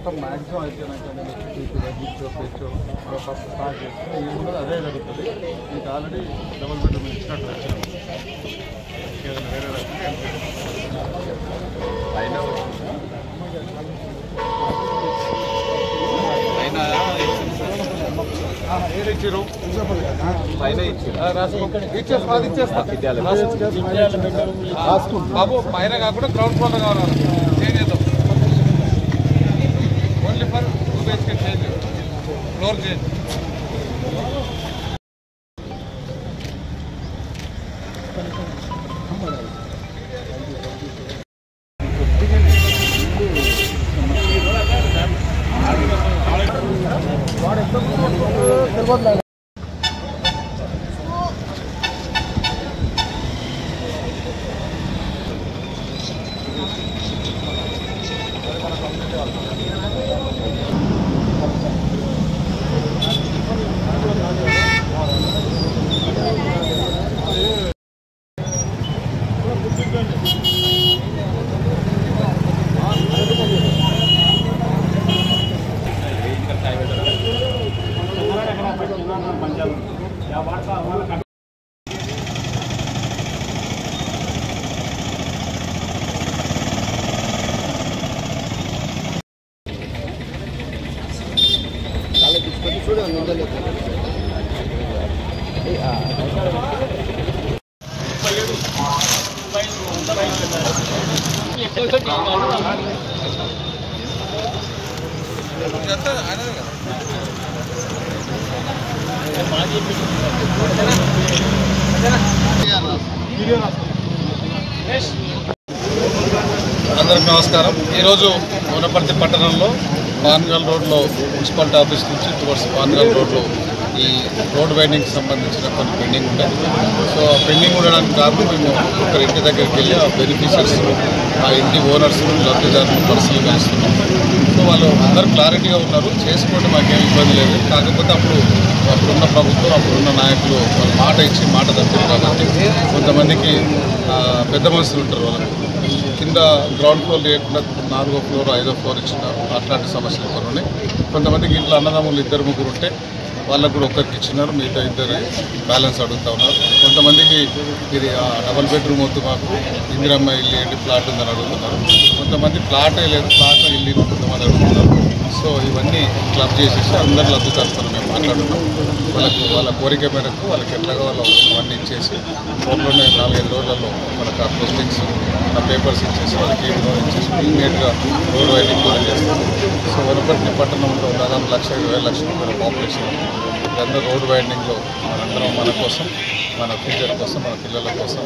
మొత్తం మ్యాక్సిమం అయిపోయినాక first start చేస్తే ఏముండదు అదే జరుగుతుంది. మీకు ఆల్రెడీ డబుల్ బెడ్రూమ్ ఇచ్చినట్టు వచ్చాను. వేరే ఇచ్చారు బాబు పైన కాకుండా గ్రౌండ్ ఫ్లోర్ కావాలి. చేంజ్ చేద్దాం. Only for 2 BHK change, floor change. అందరికి నమస్కారం. ఈరోజు వనపర్తి పట్టణంలో పాన్గల్ రోడ్లో మున్సిపాలిటీ ఆఫీస్ నుంచి టువర్డ్స్ పాన్గల్ రోడ్లో ఈ రోడ్ వైండింగ్కి సంబంధించిన కొన్ని పెండింగ్ ఉంటాయి. సో పెండింగ్ ఉండడానికి కారణం మేము ఒకరి ఇంటి దగ్గరికి వెళ్ళి ఆ బెనిఫిషియర్స్, ఆ ఇంటి ఓనర్స్, లబ్ధిదారులు పరిశీలన ఇస్తున్నాం. సో వాళ్ళు అందరూ క్లారిటీగా ఉన్నారు, చేసుకోండి, మాకేం ఇబ్బంది లేదు. కాకపోతే అప్పుడున్న ప్రభుత్వం, అప్పుడున్న నాయకులు వాళ్ళు మాట ఇచ్చి మాట తప్పారు కాబట్టి కొంతమందికి పెద్ద మనుషులు ఉంటారు, వాళ్ళకి కింద గ్రౌండ్ ఫ్లోర్ లేకుండా 4వ ఫ్లోర్ 5వ ఫ్లోర్ ఇచ్చిన అట్లాంటి సమస్యలు కొన్ని ఉన్నాయి. కొంతమందికి ఇంట్లో అన్నదమ్ములు 2-3 ఉంటే వాళ్ళకు కూడా ఒక్కరికి ఇచ్చినారు, మిగతా 2 బ్యాలెన్స్ అడుగుతూ ఉన్నారు. కొంతమందికి ఇది డబల్ బెడ్రూమ్ వద్దు, మాకు ఇందిరమ్మ ఇల్లు ఏంటి, ఫ్లాట్ ఉందని అడుగుతున్నారు. కొంతమంది ఫ్లాటే లేదు, ఫ్లాట్ ఇల్లు కొంతమంది అడుగుతున్నారు. సో ఇవన్నీ క్లబ్ చేసేసి అందరు లబ్ధి తరఫున మేము మాట్లాడుతున్నాం. వాళ్ళ కోరిక మేరకు వాళ్ళకి ఎట్లాగా వాళ్ళు అవన్నీ ఇచ్చేసి ఫోన్లోనే 4-5 రోజులలో మనకు ఆ పోస్టింగ్స్, ఆ పేపర్స్ ఇచ్చేసి వాళ్ళకి ఏం ఇచ్చేసి ఇమీడియట్గా రోడ్ వైండింగ్ కూడా చేస్తాం. సో వనపర్తి పట్టణంలో దాదాపు 1,20,000 పాపులేషన్. ఇదందరూ రోడ్ వైండింగ్లో మనందరం మన కోసం, మన ఫ్యూచర్ కోసం, మన పిల్లల కోసం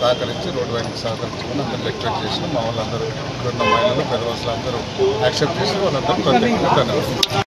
సహకరించి రోడ్ వైండింగ్ సహకరించమని అందరూ రిక్వెస్ట్ చేసినాం. మా వాళ్ళందరూ ఇక్కడున్న మహిళలు, పెద్దవాళ్ళు అందరూ యాక్సెప్ట్ చేసి వాళ్ళందరూ ధన్యవాదాలు.